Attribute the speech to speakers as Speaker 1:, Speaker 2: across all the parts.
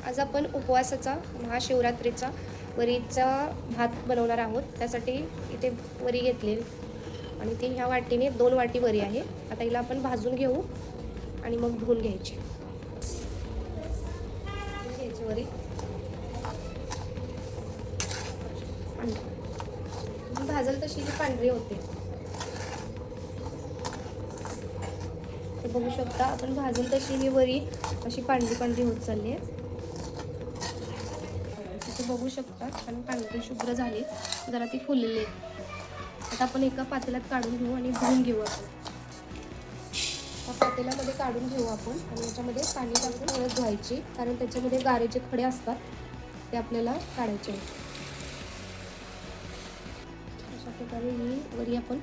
Speaker 1: आज आपण उपवासाचा महाशिवरात्रीचा वरीचा भात बनवणार आहोत. त्यासाठी इथे वरी घेतली आणि ती ह्या वाटीने 2 वाटी वरी आहे. आता हिला आपण भाजून घेऊ आणि मग धुवून घ्यायची. वरी भाजल तशी ही पांढरी होते. बघू शकता आपण भाजल तशी ही वरी अशी पांढरी पांढरी होत चालली आहे. बघू शकता छान पांढरी शुभ्र झाली, जरा ती फुलली. आता आपण एका पातेल्यात काढून घेऊ आणि धुवून घेऊ. आपण पातेल्यामध्ये काढून घेऊ आपण आणि याच्यामध्ये पाणी टाकून हळद धुवायची, कारण त्याच्यामध्ये गारेचे खडे असतात, ते आपल्याला काढायचे आहेत. अशा प्रकारे ही वरी आपण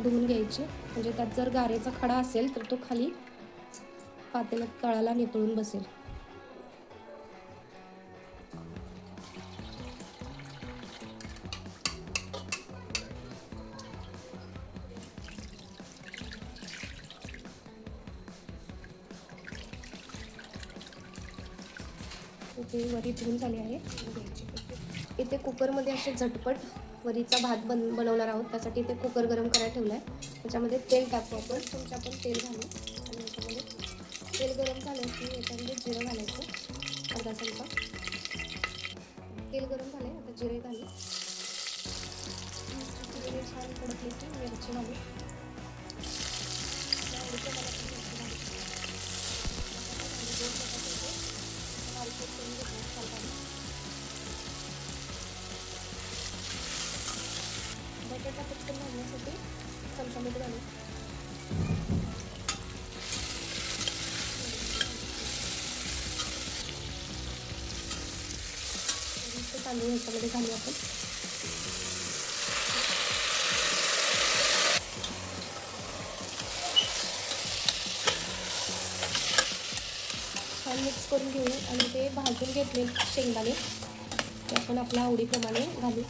Speaker 1: धुवून घ्यायची, म्हणजे त्यात जर गारेचा खडा असेल तर तो खाली पातेल्यात तळाला नितळून बसेल. इथे वरी धुवून झाली आहे. इथे कुकरमध्ये असे झटपट वरीचा भात बनवणार आहोत. त्यासाठी इथे कुकर गरम करायला ठेवला आहे. त्याच्यामध्ये तेल टाकू आपण. तुमच्या आपण तेल घालू आणि याच्यामध्ये तेल गरम झालं की याच्यामध्ये जिरं घालायचं, अर्धा चमचा. तेल गरम झाले, आता जिरे घालू. जिरे छान कडकले की मिरची घालू. बटाटा पटकन घालण्यासाठी चमचामीठ घालू. तांदूळ ह्याच्यामध्ये घालू आपण. छान मिक्स करून घेऊ आणि ते भाजून घेतले शेंगदाणे ते आपण आपल्या आवडीप्रमाणे घालू.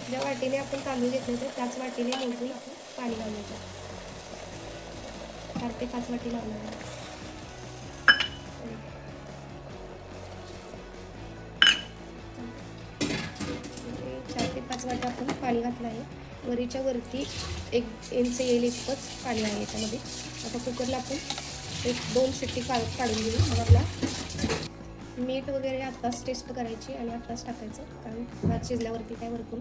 Speaker 1: ज्या वाटीने आपण तांदूळ घेतले होते त्याच वाटीने मोजून आपण पाणी घालायचं. 4 ते 5 वाटी लावणार. 4 ते 5 वाटी आपण पाणी घातलं आहे. वरीच्या वरती 1 इंच येईल इतकंच पाणी आहे याच्यामध्ये. आता कुकरला आपण 1-2 शिट्टी काढून घेऊ. मग आपला मीठ वगैरे आत्ताच टेस्ट करायची आणि आत्ताच टाकायचं, कारण भात शिजल्यावरती काय वरतून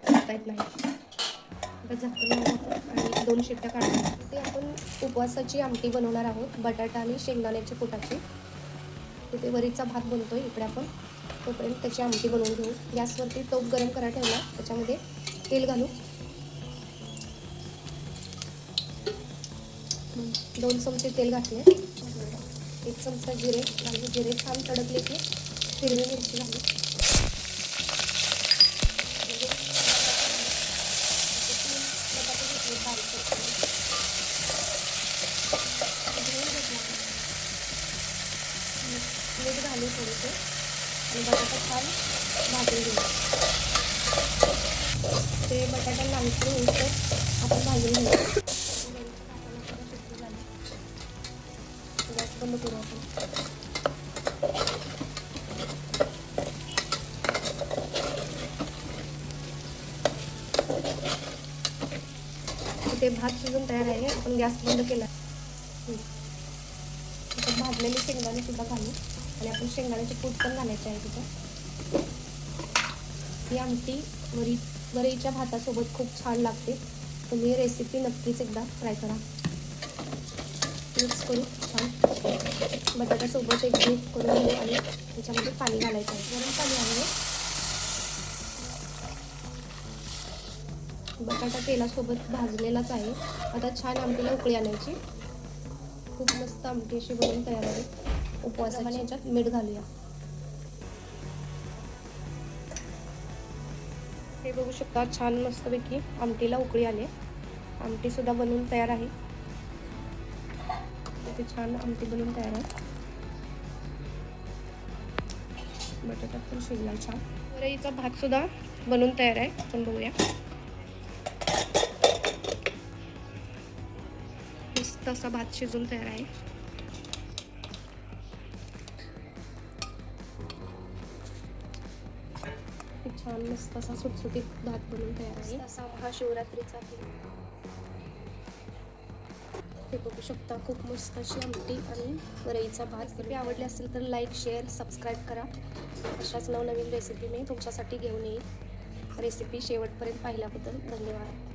Speaker 1: टाकता येत नाही. आता झाकून आणि 2 शिट्ट्या काढून ते आपण उपवासाची आमटी बनवणार आहोत, बटाटा आणि शेंगदाण्याच्या पोटाची. तिथे वरीचा भात बनतोय, इकडे आपण तोपर्यंत त्याची आमटी बनवून घेऊ. गॅसवरती टोप गरम करायला ठेवला, त्याच्यामध्ये तेल घालू. 2 चमचे तेल घातले. 1 चमचा जिरे घालू. जिरे छान तडकले की हिरवी मिरची घालू. मीठ घालू थोडेसे आणि बटाटा छान भाजून घेऊ. ते बटाटा लालसर होईपर्यंत आपण भाजून घेऊ. गॅस बंद करू आपण. इथे भात शिजून तयार आहे. आपण गॅस बंद केला. आता भाजलेले शेंगदाणे सुद्धा घालू आणि आपण शेंगदाण्याचे कूट पण घालायचे आहे तिथं. ही आमटी वरीच्या भातासोबत खूप छान लागते. तुम्ही रेसिपी नक्कीच एकदा ट्राय करा. मिक्स करू छान. बटाट्यासोबत एक मिक्स करून घेऊ आणि त्याच्यामध्ये पाणी घालायचं आहे. गरम पाणी आहे. बटाटा तेलासोबत भाजलेलाच आहे. आता छान आमटीला उकळी आणायची. खूप मस्त आमटी अशी बनवून तयार आहे. उपवासाने याच्यात मीठ घालूया. हे बघू शकता छान मस्तपैकी आमटीला उकळी आली. आमटी सुद्धा बनवून तयार आहे. इथे छान आमटी बनवून तयार आहे. बटाटा पण शिजला छान. वरईचा भात सुद्धा बनवून तयार आहे. आपण बघूया. मस्त असा भात शिजून तयार आहे. छान मस्त असा सुटसुटीत भात बनवून तयार आहे. असा महाशिवरात्रीचा ते बघू शकता. खूप मस्त अशी आमटी आणि वरईचा भात. रेसिपी आवडली असेल तर लाईक, शेअर, सबस्क्राईब करा. अशाच नवनवीन रेसिपी मी तुमच्यासाठी घेऊन येईल. रेसिपी शेवटपर्यंत पाहिल्याबद्दल धन्यवाद.